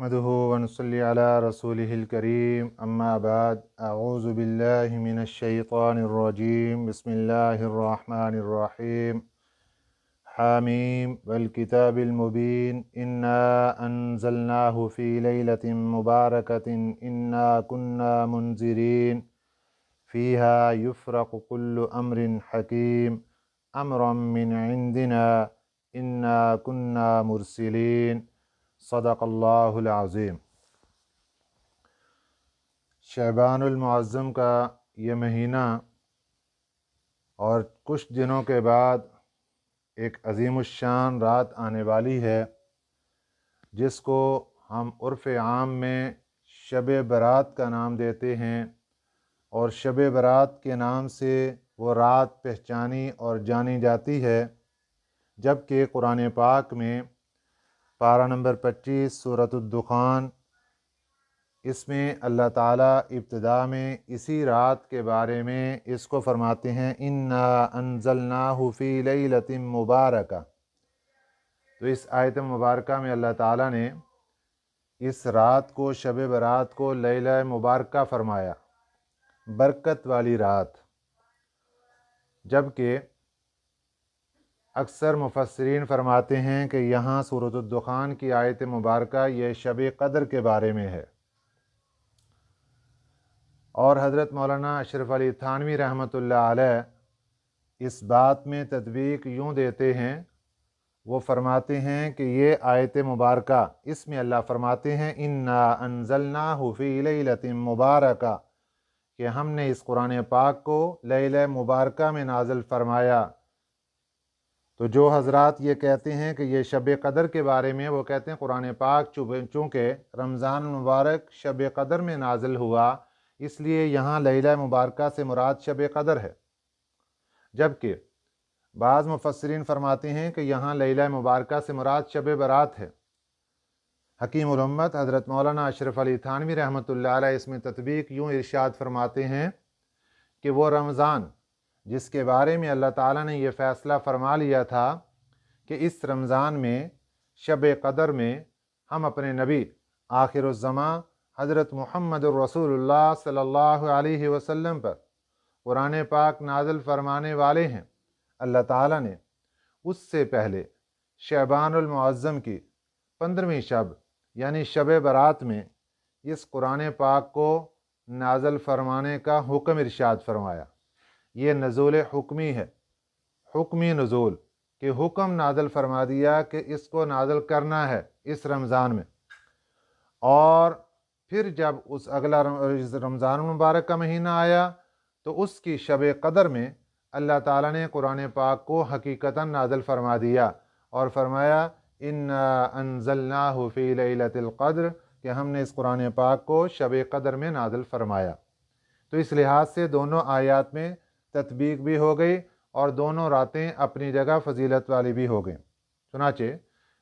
नहमदुहु व नसल्ली अला रसूलिहिल करीम अम्मा बाद अऊज़ु बिल्लाहि मिनश शैतानिर रजीम बिस्मिल्लाहिर रहमानिर रहीम हामीम वल किताबिल मुबीन इन्ना अंज़लनाहु फ़ी लैलतिन मुबारकतिन इन्ना कुन्ना मुनज़िरीन फ़ीहा युफ़रक़ु कुल्लु अम्रिन हकीम अम्रन मिन इंदिना इन्ना कुन्ना मुरसिलीन सदक़ल्लाहुल अज़ीम। शअबानुल मुअज़्ज़म का ये महीना और कुछ दिनों के बाद एक अज़ीमुश्शान रात आने वाली है, जिसको हम उर्फ़ आम में शब बरात का नाम देते हैं, और शब बरात के नाम से वो रात पहचानी और जानी जाती है। जबकि कुरान पाक में पारा नंबर 25 सूरत-उद-दुखान, इसमें अल्लाह ताला इब्तिदा में इसी रात के बारे में इसको फरमाते हैं, इन्ना अंज़लनाहु फ़ी लैलतिन मुबारका। तो इस आयत मुबारका में अल्लाह ताला ने इस रात को, शब बरात को लैला मुबारका फरमाया, बरकत वाली रात। जबकि अक्सर मुफस्सिरीन फरमाते हैं कि यहाँ सूरत-उद-दुखान की आयत मुबारका ये शब क़द्र के बारे में है। और हज़रत मौलाना अशरफ अली थानवी रहमतुल्लाह अलैह इस बात में तदवीक यूँ देते हैं, वो फरमाते हैं कि ये आयत मुबारका, इसमें अल्लाह फरमाते हैं इन्ना अंज़लनाहु फ़ी लैलतिन मुबारका, कि हमने इस कुरान पाक को लैला मुबारका में नाज़िल फरमाया। तो जो हज़रात ये कहते हैं कि ये शब क़द्र के बारे में, वो कहते हैं कुरान पाक चूँकि रमज़ान मुबारक शब क़द्र में नाज़िल हुआ, इसलिए यहाँ लैला मुबारका से मुराद शब क़द्र है। जबकि बाज़ मुफस्सिरीन फरमाते हैं कि यहाँ लैला मुबारका से मुराद शब बरात है। हकीमुल उम्मत हज़रत मौलाना अशरफ अली थानवी रहमतुल्लाह अलैह इसमें तत्बीक यूँ इरशाद फरमाते हैं कि वो रमज़ान जिसके बारे में अल्लाह ताला ने यह फ़ैसला फरमा लिया था कि इस रमज़ान में शब क़द्र में हम अपने नबी आखिरुज़्ज़मा हज़रत मुहम्मदुर रसूलुल्लाह सल्लल्लाहु अलैहि वसल्लम पर कुरान पाक नाज़िल फरमाने वाले हैं। अल्लाह ताला ने उससे पहले शअबानुल मुअज़्ज़म की 15वीं शब यानी शब बरात में इस कुरान पाक को नाज़िल फरमाने का हुक्म इरशाद फरमाया। ये नज़ूल हुक्मी है, हुक्मी नज़ूल कि हुक्म नाज़िल फरमा दिया कि इसको नाज़िल करना है इस रमज़ान में। और फिर जब उस अगला रमज़ान मुबारक का महीना आया तो उसकी शब क़द्र में अल्लाह ताला ने कुरान पाक को हकीकतन नाज़िल फरमा दिया और फरमाया इन्ना अंज़लनाहु फ़ी लैलतिल क़द्र, कि हमने इस कुरान पाक को शब क़द्र में नाज़िल फरमाया। तो इस लिहाज से दोनों आयात में तत्बीक भी हो गई और दोनों रातें अपनी जगह फजीलत वाली भी हो गई। चुनाचे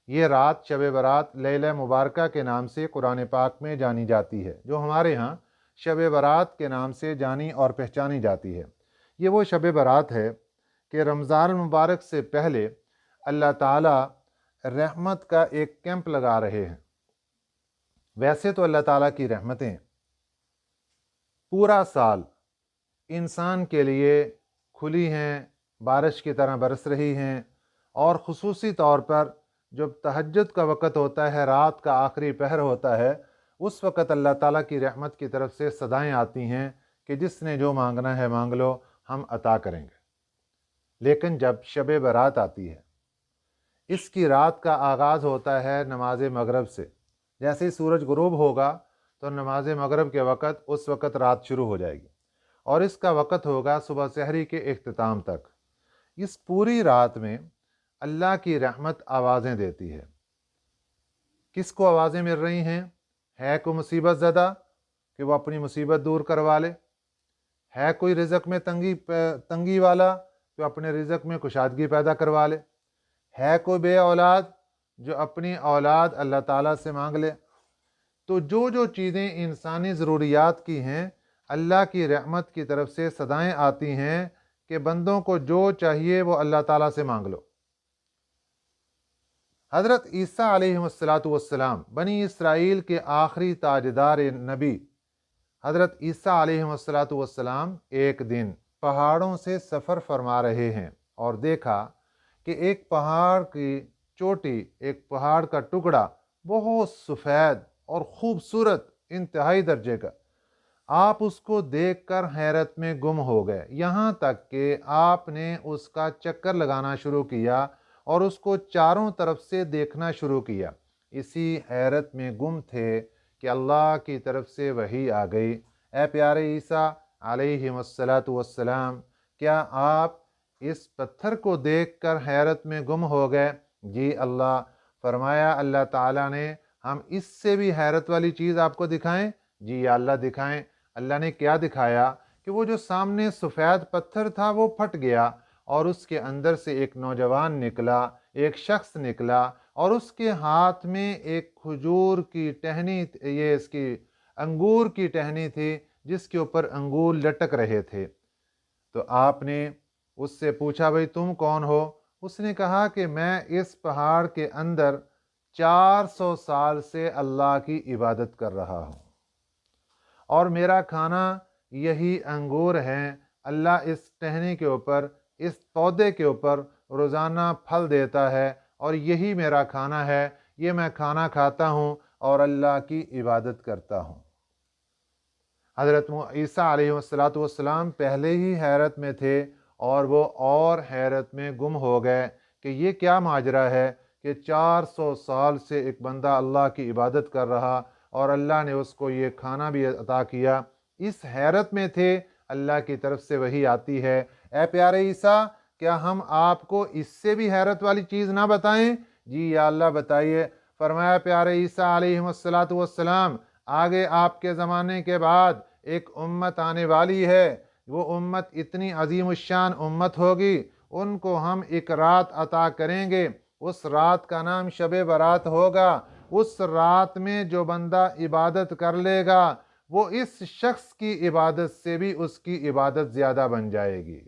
ये रात शब बरात लैला मुबारका के नाम से कुरान पाक में जानी जाती है, जो हमारे यहाँ शब बरात के नाम से जानी और पहचानी जाती है। ये वो शब बरात है कि रमज़ान मुबारक से पहले अल्लाह ताला रहमत का एक कैंप लगा रहे हैं। वैसे तो अल्लाह ताला की रहमतें पूरा साल इंसान के लिए खुली हैं, बारिश की तरह बरस रही हैं, और ख़ुसूसी तौर पर जब तहज्जुद का वक़्त होता है, रात का आखिरी पहर होता है, उस वक़्त अल्लाह ताला की रहमत की तरफ से सदाएँ आती हैं कि जिसने जो मांगना है मांग लो, हम अता करेंगे। लेकिन जब शब बरात आती है, इसकी रात का आगाज़ होता है नमाज मगरिब से। जैसे ही सूरज गुरूब होगा तो नमाज मगरिब के वक़्त उस वक़्त रात शुरू हो जाएगी और इसका वक़्त होगा सुबह सहरी के इख्तिताम तक। इस पूरी रात में अल्लाह की रहमत आवाज़ें देती है। किसको आवाज़ें मिल रही हैं? है कोई मुसीबत ज़दा कि वो अपनी मुसीबत दूर करवा ले? है कोई रिज़्क़ में तंगी वाला तो अपने रिज़्क़ में कुशादगी पैदा करवा ले? है कोई बे औलाद जो अपनी औलाद अल्लाह ताला से मांग ले? तो जो जो चीज़ें इंसानी ज़रूरियात की हैं, अल्लाह की रहमत की तरफ से सदाएँ आती हैं कि बंदों को जो चाहिए वो अल्लाह ताला से मांग लो। हज़रत ईसा अलैहिस्सलाम बनी इसराइल के आखिरी ताजदार नबी हज़रत ईसा अलैहिस्सलाम एक दिन पहाड़ों से सफ़र फरमा रहे हैं और देखा कि एक पहाड़ की चोटी, एक पहाड़ का टुकड़ा बहुत सफ़ेद और ख़ूबसूरत इंतहाई दर्जे का, आप उसको देखकर हैरत में गुम हो गए, यहाँ तक कि आपने उसका चक्कर लगाना शुरू किया और उसको चारों तरफ से देखना शुरू किया। इसी हैरत में गुम थे कि अल्लाह की तरफ से वही आ गई, ए प्यारे ईसा अलैहिस्सलाम, क्या आप इस पत्थर को देखकर हैरत में गुम हो गए? जी अल्लाह। फरमाया अल्लाह ताला ने, हम इससे भी हैरत वाली चीज़ आपको दिखाएं? जी या अल्लाह दिखाएं। अल्लाह ने क्या दिखाया कि वो जो सामने सफ़ेद पत्थर था वो फट गया और उसके अंदर से एक नौजवान निकला, एक शख्स निकला और उसके हाथ में एक खजूर की टहनी, ये इसकी अंगूर की टहनी थी जिसके ऊपर अंगूर लटक रहे थे। तो आपने उससे पूछा, भाई तुम कौन हो? उसने कहा कि मैं इस पहाड़ के अंदर 400 साल से अल्लाह की इबादत कर रहा हूँ और मेरा खाना यही अंगूर हैं। अल्लाह इस टहनी के ऊपर, इस पौधे के ऊपर रोज़ाना फल देता है और यही मेरा खाना है, ये मैं खाना खाता हूँ और अल्लाह की इबादत करता हूँ। हज़रत ईसा अलैहिस्सलाम पहले ही हैरत में थे और वो और हैरत में गुम हो गए कि ये क्या माजरा है कि 400 साल से एक बंदा अल्लाह की इबादत कर रहा और अल्लाह ने उसको ये खाना भी अता किया। इस हैरत में थे, अल्लाह की तरफ से वही आती है, ए प्यारे ईसा, क्या हम आपको इससे भी हैरत वाली चीज़ ना बताएं? जी या अल्लाह बताइए। फरमाया प्यारे ईसा अलैहिस्सलाम, आगे आपके ज़माने के बाद एक उम्मत आने वाली है, वो उम्मत इतनी अजीम शान उम्मत होगी, उनको हम एक रात अता करेंगे, उस रात का नाम शब बारात होगा। उस रात में जो बंदा इबादत कर लेगा वो इस शख्स की इबादत से भी उसकी इबादत ज़्यादा बन जाएगी।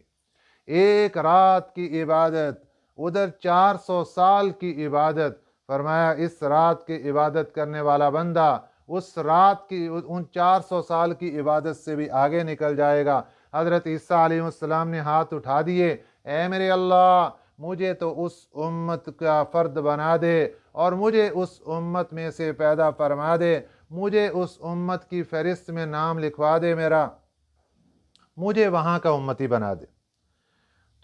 एक रात की इबादत, उधर 400 साल की इबादत। फरमाया इस रात की इबादत करने वाला बंदा उस रात की, उन 400 साल की इबादत से भी आगे निकल जाएगा। हज़रत ईसा अलैहिस्सलाम ने हाथ उठा दिए, ए मेरे अल्लाह, मुझे तो उस उम्मत का फ़र्द बना दे और मुझे उस उम्मत में से पैदा फरमा दे, मुझे उस उम्मत की फ़हरिस्त में नाम लिखवा दे, मेरा मुझे वहाँ का उम्मती बना दे।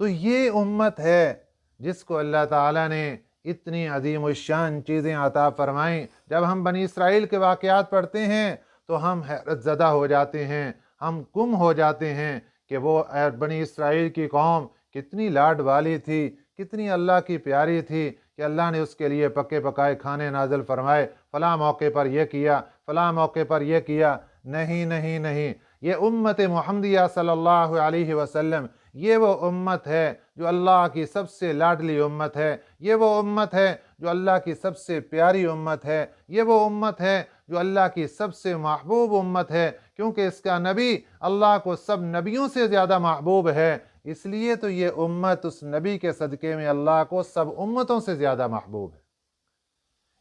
तो ये उम्मत है जिसको अल्लाह ताला ने इतनी अजीम शान चीज़ें अता फरमाईं। जब हम बनी इसराइल के वाक़यात पढ़ते हैं तो हम हैरत ज़दा हो जाते हैं, हम गुम हो जाते हैं कि वो बनी इसराइल की कौम कितनी लाड वाली थी, कितनी अल्लाह की प्यारी थी कि अल्लाह ने उसके लिए पके पकाए खाने नाज़िल फरमाए, फ़लाँ मौके पर यह किया, फ़लाँ मौके पर यह किया। नहीं नहीं नहीं, ये उम्मत मुहम्मदिया सल्लल्लाहु अलैहि वसल्लम, ये वो उम्मत है जो अल्लाह की सबसे लाडली उम्मत है, ये वो उम्मत है जो अल्लाह की सबसे प्यारी उम्मत है, ये वो उम्मत है जो अल्लाह की सबसे महबूब उम्मत है, क्योंकि इसका नबी अल्लाह को सब नबियों से ज़्यादा महबूब है। इसलिए तो ये उम्मत उस नबी के सदक़े में अल्लाह को सब उम्मतों से ज़्यादा महबूब है।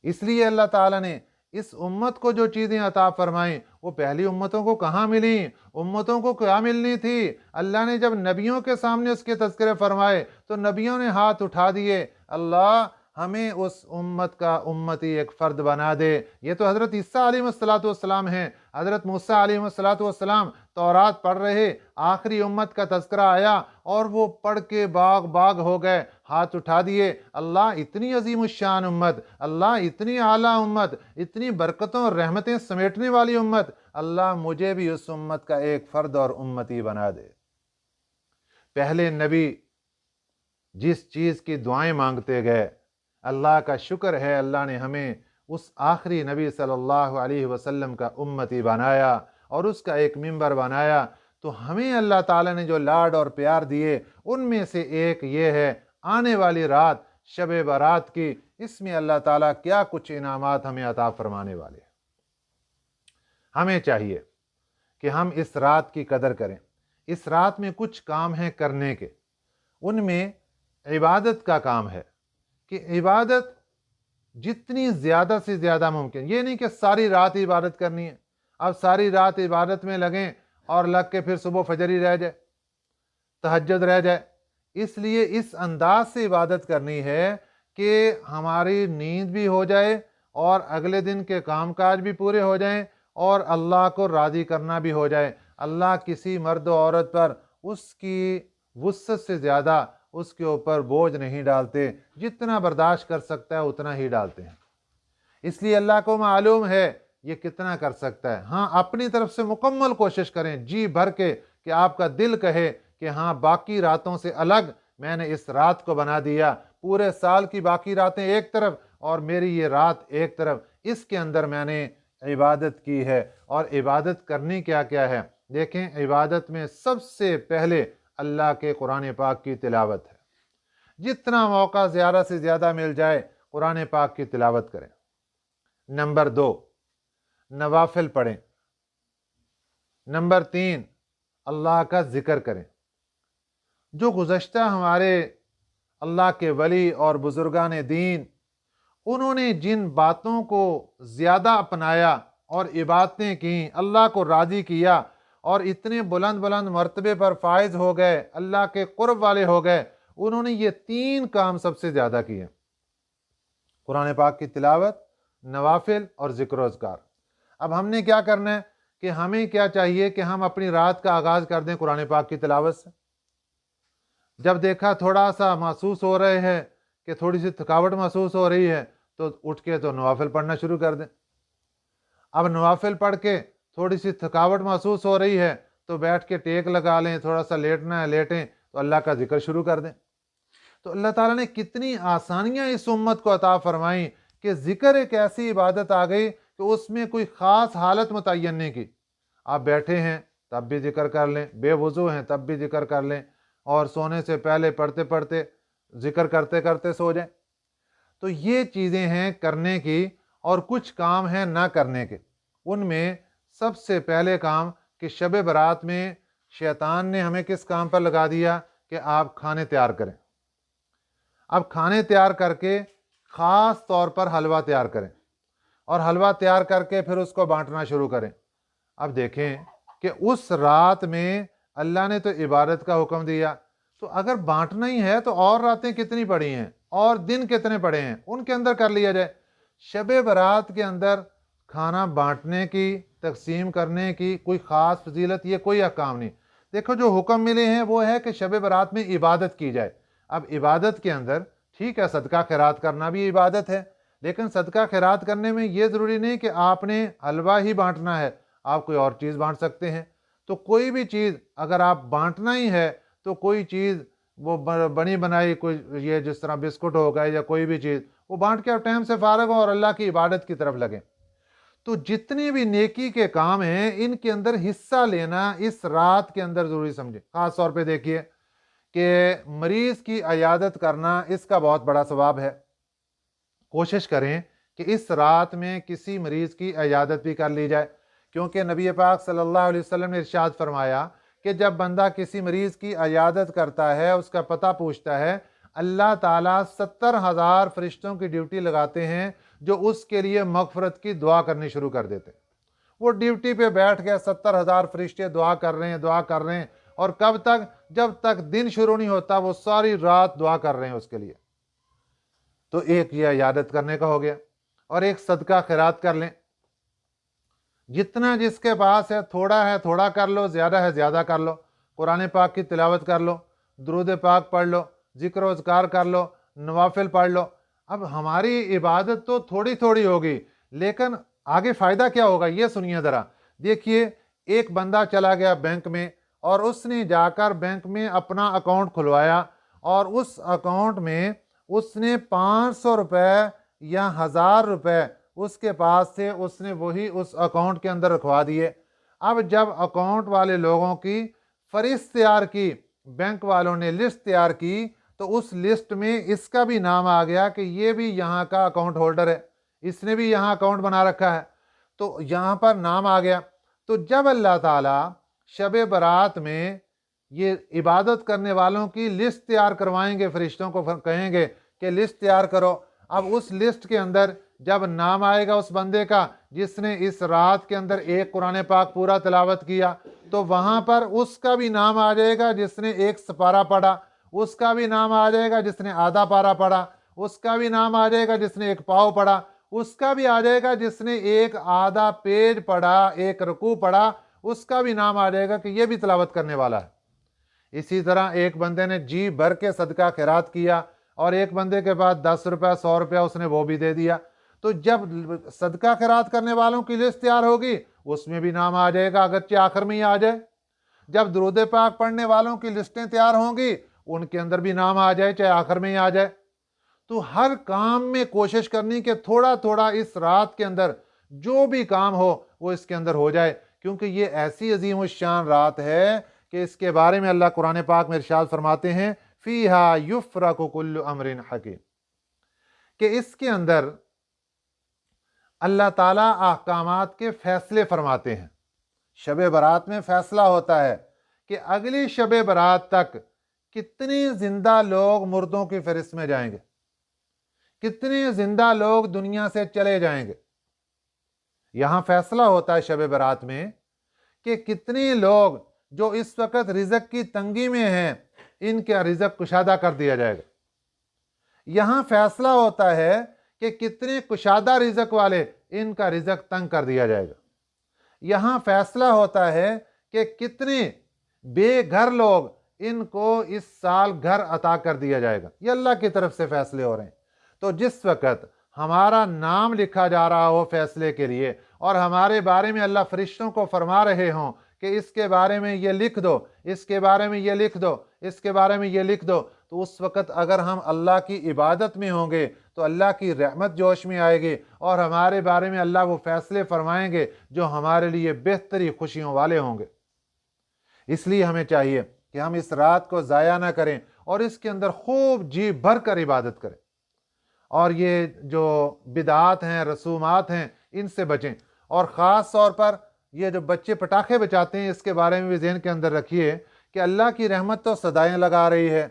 इसलिए अल्लाह ताला ने इस उम्मत को जो चीज़ें अता फरमाई वो पहली उम्मतों को कहाँ मिली? उम्मतों को क्या मिलनी थी? अल्लाह ने जब नबियों के सामने उसके तज़किरे फरमाए तो नबियों ने हाथ उठा दिए, अल्लाह हमें उस उम्मत का उम्मती एक फ़र्द बना दे। ये तो हज़रत ईसा अलैहिस्सलाम हैं। हज़रत मूसा अलैहिस्सलाम तौरात पढ़ रहे, आखिरी उम्मत का तज़किरा आया और वो पढ़ के बाग बाग हो गए, हाथ उठा दिए, अल्लाह इतनी अजीम शान उम्मत, अल्लाह इतनी आला उम्मत, इतनी बरकतों और रहमतें समेटने वाली उम्मत, अल्लाह मुझे भी उस उम्मत का एक फ़र्द और उम्मती बना दे। पहले नबी जिस चीज़ की दुआएं मांगते गए, अल्लाह का शुक्र है अल्लाह ने हमें उस आखिरी नबी सल्लल्लाहु अलैहि वसल्लम का उम्मती बनाया और उसका एक मिंबर बनाया। तो हमें अल्लाह ताला ने जो लाड और प्यार दिए उनमें से एक ये है, आने वाली रात शब बारात की, इसमें अल्लाह ताला क्या कुछ इनामात हमें अता फरमाने वाले। हमें चाहिए कि हम इस रात की कदर करें। इस रात में कुछ काम हैं करने के, उनमें इबादत का काम है कि इबादत जितनी ज़्यादा से ज़्यादा मुमकिन। ये नहीं कि सारी रात इबादत करनी है, अब सारी रात इबादत में लगें और लग के फिर सुबह फजर ही रह जाए, तहज्जुद रह जाए। इसलिए इस अंदाज से इबादत करनी है कि हमारी नींद भी हो जाए और अगले दिन के कामकाज भी पूरे हो जाएं और अल्लाह को राज़ी करना भी हो जाए। अल्लाह किसी मर्द औरत पर उसकी वुसअत से ज़्यादा उसके ऊपर बोझ नहीं डालते, जितना बर्दाश्त कर सकता है उतना ही डालते हैं। इसलिए अल्लाह को मालूम है ये कितना कर सकता है। हाँ, अपनी तरफ से मुकम्मल कोशिश करें जी भर के कि आपका दिल कहे कि हाँ, बाकी रातों से अलग मैंने इस रात को बना दिया, पूरे साल की बाकी रातें एक तरफ और मेरी ये रात एक तरफ, इसके अंदर मैंने इबादत की है। और इबादत करनी क्या क्या है? देखें, इबादत में सबसे पहले अल्लाह के कुरान पाक की तिलावत है। जितना मौका ज़्यादा से ज़्यादा मिल जाए कुरान पाक की तिलावत करें। नंबर 2, नवाफिल पढ़ें। नंबर 3, अल्लाह का ज़िक्र करें। जो गुज़श्ता हमारे अल्लाह के वली और बुज़ुर्गान दीन, उन्होंने जिन बातों को ज़्यादा अपनाया और इबादतें की, अल्लाह को राज़ी किया और इतने बुलंद बुलंद मर्तबे पर फायज हो गए, अल्लाह के कुर्ब वाले हो गए, उन्होंने ये 3 काम सबसे ज़्यादा किए: कुरान पाक की तिलावत, नवाफिल और ज़िक्र अज़कार। अब हमने क्या करना है कि हमें क्या चाहिए कि हम अपनी रात का आगाज़ कर दें कुरान पाक की तिलावत से। जब देखा थोड़ा सा महसूस हो रहे हैं कि थोड़ी सी थकावट महसूस हो रही है, तो उठ के तो नवाफिल पढ़ना शुरू कर दें। अब नवाफिल पढ़ के थोड़ी सी थकावट महसूस हो रही है तो बैठ के टेक लगा लें, थोड़ा सा लेटना है लेटें, तो अल्लाह का जिक्र शुरू कर दें। तो अल्लाह ताला ने कितनी आसानियाँ इस उम्मत को अता फरमाई कि ज़िक्र एक ऐसी इबादत आ गई कि उसमें कोई ख़ास हालत मुतय्यन नहीं की। आप बैठे हैं तब भी जिक्र कर लें, बेवुज़ू हैं तब भी जिक्र कर लें, और सोने से पहले पढ़ते पढ़ते जिक्र करते करते सो जाएं। तो ये चीज़ें हैं करने की, और कुछ काम हैं ना करने के। उनमें सबसे पहले काम कि शब बरात में शैतान ने हमें किस काम पर लगा दिया कि आप खाने तैयार करें। अब खाने तैयार करके ख़ास तौर पर हलवा तैयार करें और हलवा तैयार करके फिर उसको बांटना शुरू करें। अब देखें कि उस रात में अल्लाह ने तो इबादत का हुक्म दिया, तो अगर बांटना ही है तो और रातें कितनी पड़ी हैं और दिन कितने पड़े हैं, उनके अंदर कर लिया जाए। शब बरात के अंदर खाना बांटने की, तकसीम करने की कोई ख़ास फजीलत, ये कोई अहकाम नहीं। देखो, जो हुक्म मिले हैं वो है कि शब बरात में इबादत की जाए। अब इबादत के अंदर ठीक है, सदका खैरात करना भी इबादत है, लेकिन सदका खैरात करने में ये ज़रूरी नहीं कि आपने हलवा ही बांटना है, आप कोई और चीज़ बांट सकते हैं। तो कोई भी चीज़ अगर आप बांटना ही है तो कोई चीज़ वो बनी बनाई, कोई ये जिस तरह बिस्कुट हो गए या कोई भी चीज़, वो बांट के आप टाइम से फारग हो और अल्लाह की इबादत की तरफ लगें। तो जितने भी नेकी के काम हैं इनके अंदर हिस्सा लेना इस रात के अंदर ज़रूरी समझे। ख़ास तौर पे देखिए कि मरीज़ की अयादत करना, इसका बहुत बड़ा सवाब है। कोशिश करें कि इस रात में किसी मरीज़ की अयादत भी कर ली जाए, क्योंकि नबी पाक सल्लल्लाहु अलैहि वसल्लम ने इरशाद फरमाया कि जब बंदा किसी मरीज़ की अयादत करता है, उसका पता पूछता है, अल्लाह ताला 70,000 फरिश्तों की ड्यूटी लगाते हैं जो उसके लिए मगफरत की दुआ करनी शुरू कर देते। वो ड्यूटी पे बैठ गए, 70,000 फरिश्ते दुआ कर रहे हैं, दुआ कर रहे हैं, और कब तक? जब तक दिन शुरू नहीं होता वो सारी रात दुआ कर रहे हैं उसके लिए। तो एक ये इयादत करने का हो गया, और एक सदका खैरात कर लें। जितना जिसके पास है थोड़ा कर लो, ज़्यादा है ज़्यादा कर लो। कुरान पाक की तिलावत कर लो, दुरूद पाक पढ़ लो, ज़िक्र अज़कार कर लो, नवाफिल पढ़ लो। अब हमारी इबादत तो थोड़ी थोड़ी होगी, लेकिन आगे फ़ायदा क्या होगा ये सुनिए ज़रा। देखिए, एक बंदा चला गया बैंक में और उसने जाकर बैंक में अपना अकाउंट खुलवाया, और उस अकाउंट में उसने 500 रुपये या 1000 रुपये उसके पास से उसने वही उस अकाउंट के अंदर रखवा दिए। अब जब अकाउंट वाले लोगों की फहरिस्त तैयार की, बैंक वालों ने लिस्ट तैयार की, तो उस लिस्ट में इसका भी नाम आ गया कि ये भी यहाँ का अकाउंट होल्डर है, इसने भी यहाँ अकाउंट बना रखा है, तो यहाँ पर नाम आ गया। तो जब अल्लाह ताला शब बरात में ये इबादत करने वालों की लिस्ट तैयार करवाएंगे, फरिश्तों को कहेंगे कि लिस्ट तैयार करो, अब उस लिस्ट के अंदर जब नाम आएगा उस बंदे का जिसने इस रात के अंदर एक कुरान पाक पूरा तिलावत किया, तो वहां पर उसका भी नाम आ जाएगा जिसने एक सपारा पढ़ा, उसका भी नाम आ जाएगा जिसने आधा पारा पढ़ा, उसका भी नाम आ जाएगा जिसने एक पाव पढ़ा, उसका भी आ जाएगा जिसने एक आधा पेज पढ़ा, एक रुकू पढ़ा, उसका भी नाम आ जाएगा कि ये भी तिलावत करने वाला है। इसी तरह एक बंदे ने जी भर के सदका खैरात किया और एक बंदे के पास 10 रुपया 100 रुपया उसने वो भी दे दिया, तो जब सदका खैरात करने वालों की लिस्ट तैयार होगी उसमें भी नाम आ जाएगा, अगरचे आखिर में ही आ जाए। जब दुरूद पाक पढ़ने वालों की लिस्टें तैयार होंगी उनके अंदर भी नाम आ जाए, चाहे आखिर में ही आ जाए। तो हर काम में कोशिश करनी कि थोड़ा थोड़ा इस रात के अंदर जो भी काम हो वो इसके अंदर हो जाए, क्योंकि ये ऐसी अजीम शान रात है कि इसके बारे में अल्लाह कुरान पाक में इरशाद फरमाते हैं फीहा युफ्रकु कुल्लु अमरिन हकीम, कि इसके अंदर अल्लाह ताला अहकामात के फैसले फरमाते हैं। शब बरात में फैसला होता है कि अगली शब बरात तक कितने जिंदा लोग मुर्दों की फहरिस्त में जाएंगे, कितने जिंदा लोग दुनिया से चले जाएंगे। यहां फैसला होता है शब बरात में कि कितने लोग जो इस वक्त रिज़्क की तंगी में हैं इनका रिज़्क कुशादा कर दिया जाएगा। यहां फैसला होता है कि कितने कुशादा रिज़्क वाले इनका रिज़्क तंग कर दिया जाएगा। यहां फैसला होता है कि कितने बेघर लोग इनको इस साल घर अता कर दिया जाएगा। ये अल्लाह की तरफ से फैसले हो रहे हैं। तो जिस वक्त हमारा नाम लिखा जा रहा हो फैसले के लिए और हमारे बारे में अल्लाह फरिश्तों को फरमा रहे हों कि इसके बारे में ये लिख दो, इसके बारे में ये लिख दो, इसके बारे में ये लिख दो, तो उस वक्त अगर हम अल्लाह की इबादत में होंगे तो अल्लाह की रहमत जोश में आएगी और हमारे बारे में अल्लाह वो फैसले फरमाएंगे जो हमारे लिए बेहतरी खुशियों वाले होंगे। इसलिए हमें चाहिए कि हम इस रात को ज़ाया ना करें और इसके अंदर खूब जी भर कर इबादत करें और ये जो बिदात हैं, रसूमात हैं, इनसे बचें। और ख़ास तौर पर ये जो बच्चे पटाखे बचाते हैं इसके बारे में भी ज़हन के अंदर रखिए कि अल्लाह की रहमत तो सदाएं लगा रही है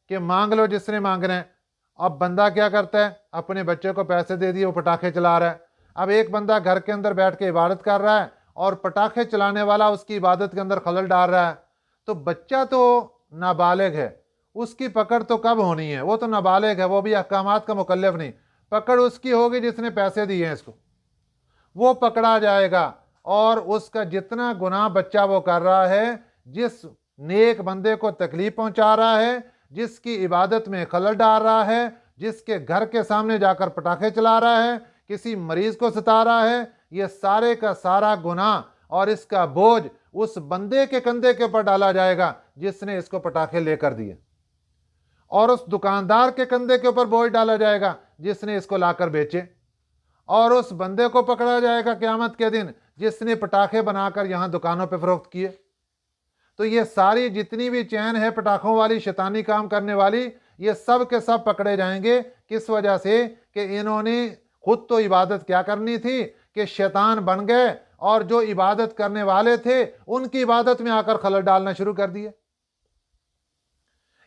कि मांग लो जिसने मांगना है। अब बंदा क्या करता है, अपने बच्चे को पैसे दे दिए, वो पटाखे चला रहा है। अब एक बंदा घर के अंदर बैठ के इबादत कर रहा है और पटाखे चलाने वाला उसकी इबादत के अंदर खलल डाल रहा है, तो बच्चा तो नाबालिग है, उसकी पकड़ तो कब होनी है, वो तो नाबालिग है, वो भी अहकामात का मुकल्लफ नहीं। पकड़ उसकी होगी जिसने पैसे दिए हैं इसको, वो पकड़ा जाएगा और उसका जितना गुनाह बच्चा वो कर रहा है, जिस नेक बंदे को तकलीफ पहुंचा रहा है, जिसकी इबादत में खलल डाल रहा है, जिसके घर के सामने जाकर पटाखे चला रहा है, किसी मरीज को सता रहा है, ये सारे का सारा गुनाह और इसका बोझ उस बंदे के कंधे के ऊपर डाला जाएगा जिसने इसको पटाखे लेकर दिए, और उस दुकानदार के कंधे के ऊपर बोझ डाला जाएगा जिसने इसको लाकर बेचे, और उस बंदे को पकड़ा जाएगा क़यामत के दिन जिसने पटाखे बनाकर यहां दुकानों पे फरोख्त किए। तो ये सारी जितनी भी चैन है पटाखों वाली, शैतानी काम करने वाली, ये सब के सब पकड़े जाएंगे। किस वजह से कि इन्होंने खुद तो इबादत क्या करनी थी कि शैतान बन गए और जो इबादत करने वाले थे उनकी इबादत में आकर खलल डालना शुरू कर दिए।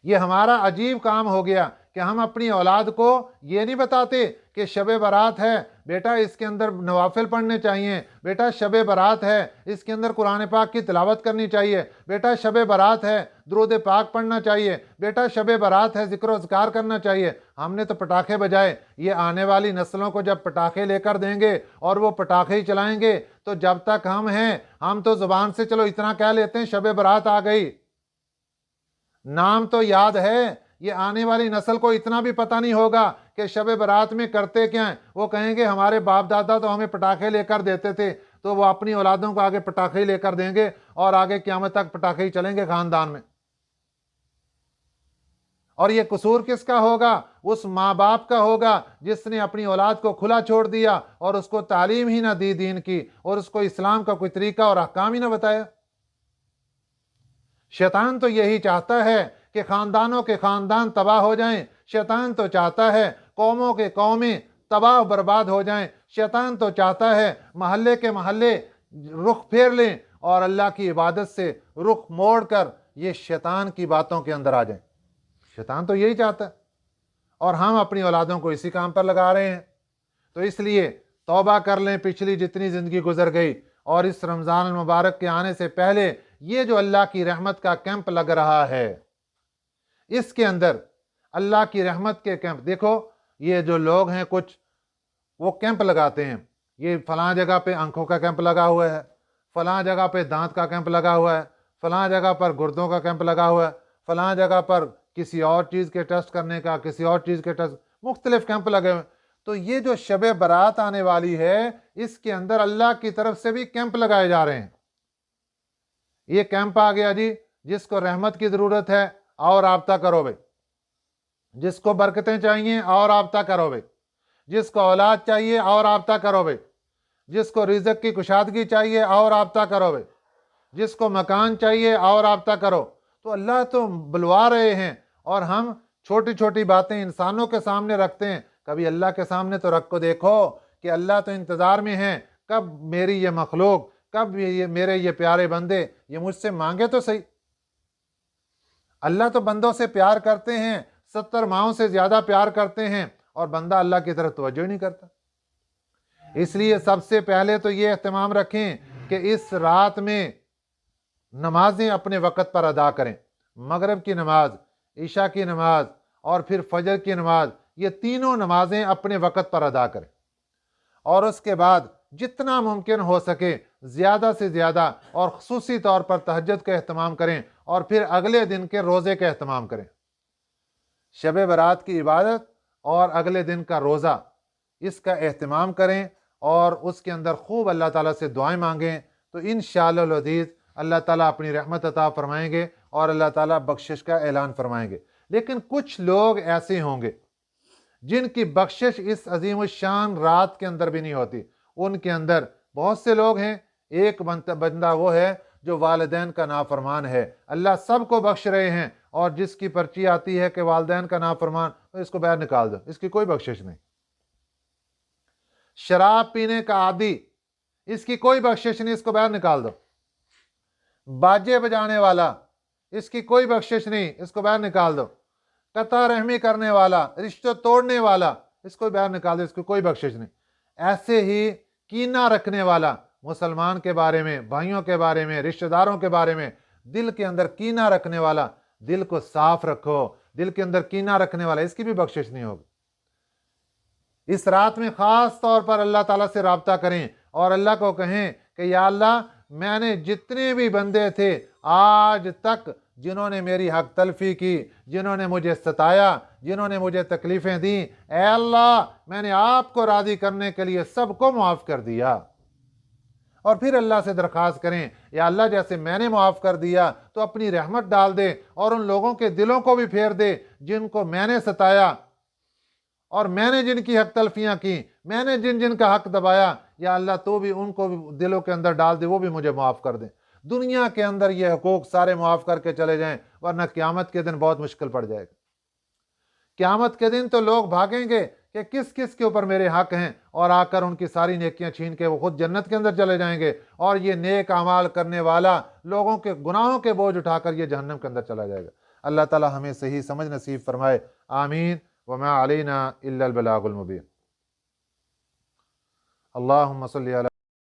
ये हमारा अजीब काम हो गया कि हम अपनी औलाद को ये नहीं बताते कि शब बारात है बेटा, इसके अंदर नवाफिल पढ़ने चाहिए, बेटा शब बारात है इसके अंदर कुरान पाक की तिलावत करनी चाहिए, बेटा शब बारात है दुरूद पाक पढ़ना चाहिए, बेटा शब बारात है जिक्र अज़कार करना चाहिए। हमने तो पटाखे बजाए। ये आने वाली नस्लों को जब पटाखे लेकर देंगे और वो पटाखे ही चलाएंगे, तो जब तक हम हैं हम तो ज़ुबान से चलो इतना कह लेते हैं शब बारात आ गई, नाम तो याद है, ये आने वाली नस्ल को इतना भी पता नहीं होगा कि शब बारात में करते क्या हैं। वो कहेंगे हमारे बाप दादा तो हमें पटाखे लेकर देते थे, तो वो अपनी औलादों को आगे पटाखे ही लेकर देंगे और आगे क़यामत तक पटाखे ही चलेंगे खानदान में। और ये कसूर किसका होगा? उस माँ बाप का होगा जिसने अपनी औलाद को खुला छोड़ दिया और उसको तालीम ही ना दी दीन की, और उसको इस्लाम का कोई तरीका और अहकाम ही ना बताया। शैतान तो यही चाहता है कि खानदानों के खानदान तबाह हो जाएं। शैतान तो चाहता है कौमों के कौमें तबाह बर्बाद हो जाएं। शैतान तो चाहता है महल्ले के महल्ले रुख फेर लें और अल्लाह की इबादत से रुख मोड़ कर ये शैतान की बातों के अंदर आ जाएं। शैतान तो यही चाहता है। और हम अपनी औलादों को इसी काम पर लगा रहे हैं। तो इसलिए तौबा कर लें पिछली जितनी ज़िंदगी गुजर गई, और इस रमज़ान मुबारक के आने से पहले ये जो अल्लाह की रहमत का कैंप लग रहा है, इसके अंदर अल्लाह की रहमत के कैंप, देखो ये जो लोग हैं कुछ वो कैंप लगाते हैं, ये फलां जगह पे आंखों का कैंप लगा हुआ है, फलां जगह पे दांत का कैंप लगा हुआ है, फलां जगह पर गुर्दों का कैंप लगा हुआ है, फलां जगह पर किसी और चीज़ के टेस्ट करने का, किसी और चीज़ के टेस्ट, मुख्तलिफ कैंप लगे हुए। तो ये जो शब बारात आने वाली है, इसके अंदर अल्लाह की तरफ से भी कैंप लगाए जा रहे हैं। ये कैंप आ गया जी, जिसको रहमत की ज़रूरत है और राब्ता करो भाई, जिसको बरकतें चाहिए और राब्ता करो भाई, जिसको औलाद चाहिए और राब्ता करो भाई, जिसको रिज़्क़ की कुशादगी चाहिए और राब्ता करो भाई, जिसको मकान चाहिए और राब्ता करो। तो अल्लाह तो बुलवा रहे हैं, और हम छोटी छोटी बातें इंसानों के सामने रखते हैं। कभी अल्लाह के सामने तो रख को देखो कि अल्लाह तो इंतज़ार में है, कब मेरी ये मखलूक, कब ये मेरे ये प्यारे बंदे ये मुझसे मांगे तो सही। अल्लाह तो बंदों से प्यार करते हैं, 70 माओं से ज़्यादा प्यार करते हैं, और बंदा अल्लाह की तरफ तवज्जो नहीं करता। इसलिए सबसे पहले तो ये एहतमाम रखें कि इस रात में नमाजें अपने वक़्त पर अदा करें। मगरिब की नमाज, इशा की नमाज और फिर फजर की नमाज, ये तीनों नमाजें अपने वक़्त पर अदा करें। और उसके बाद जितना मुमकिन हो सके ज़्यादा से ज़्यादा और ख़ुसूसी तौर पर तहज्जुद का एहतमाम करें, और फिर अगले दिन के रोज़े का एहतमाम करें। शब बारात की इबादत और अगले दिन का रोज़ा, इसका एहतमाम करें, और उसके अंदर खूब अल्लाह ताला से दुआएं मांगें। तो इंशाअल्लाह अज़ीज़ अल्लाह ताला अपनी रहमत अता फरमाएंगे, और अल्लाह ताला बख्शिश का ऐलान फरमाएंगे। लेकिन कुछ लोग ऐसे होंगे जिनकी बख्शिश इस अजीम शान रात के अंदर भी नहीं होती। उनके अंदर बहुत से लोग हैं। एक बंदा वो है जो वालिदैन का नाफरमान है। अल्लाह सबको बख्श रहे हैं, और जिसकी पर्ची आती है कि वालिदैन का नाफरमान, तो इसको बाहर निकाल दो, इसकी कोई बख्शिश नहीं। शराब पीने का आदी, इसकी कोई बख्शिश नहीं, इसको बाहर निकाल दो। बाजे बजाने वाला, इसकी कोई बख्शिश नहीं, इसको बाहर निकाल दो। कता रहमी करने वाला, रिश्ते तोड़ने वाला, इसको बाहर निकाल दो, इसको कोई बख्शिश नहीं। ऐसे ही कीना रखने वाला, मुसलमान के बारे में, भाइयों के बारे में, रिश्तेदारों के बारे में दिल के अंदर कीना रखने वाला, दिल को साफ रखो। दिल के अंदर कीना रखने वाला, इसकी भी बख्शिश नहीं होगी। इस रात में खास तौर पर अल्लाह ताला से राब्ता करें, और अल्लाह को कहें कि या अल्लाह, मैंने जितने भी बंदे थे आज तक जिन्होंने मेरी हक तलफी की, जिन्होंने मुझे सताया, जिन्होंने मुझे तकलीफ़ें दी, ऐ अल्लाह, मैंने आपको राज़ी करने के लिए सबको माफ़ कर दिया। और फिर अल्लाह से दरख्वास्त करें, या अल्लाह, जैसे मैंने माफ़ कर दिया तो अपनी रहमत डाल दे, और उन लोगों के दिलों को भी फेर दे जिनको मैंने सताया, और मैंने जिनकी हक तलफियाँ की, मैंने जिन जिन का हक दबाया, या अल्लाह तो भी उनको भी दिलों के अंदर डाल दे, वो भी मुझे माफ़ कर दें। दुनिया के अंदर ये हकूक़ सारे माफ़ करके चले जाएं, वरना क़यामत के दिन बहुत मुश्किल पड़ जाएगा। क़यामत के दिन तो लोग भागेंगे कि किस किस के ऊपर मेरे हक हैं, और आकर उनकी सारी नेकियां छीन के वो खुद जन्नत के अंदर चले जाएंगे, और ये नेक अमाल करने वाला लोगों के गुनाहों के बोझ उठाकर ये जहन्नम के अंदर चला जाएगा। अल्लाह ताला हमें सही समझ नसीब फरमाए। आमीन। वमा अलैना इल्लल बलागुल मुबीन। अल्लाहुम्मा सल्ली अला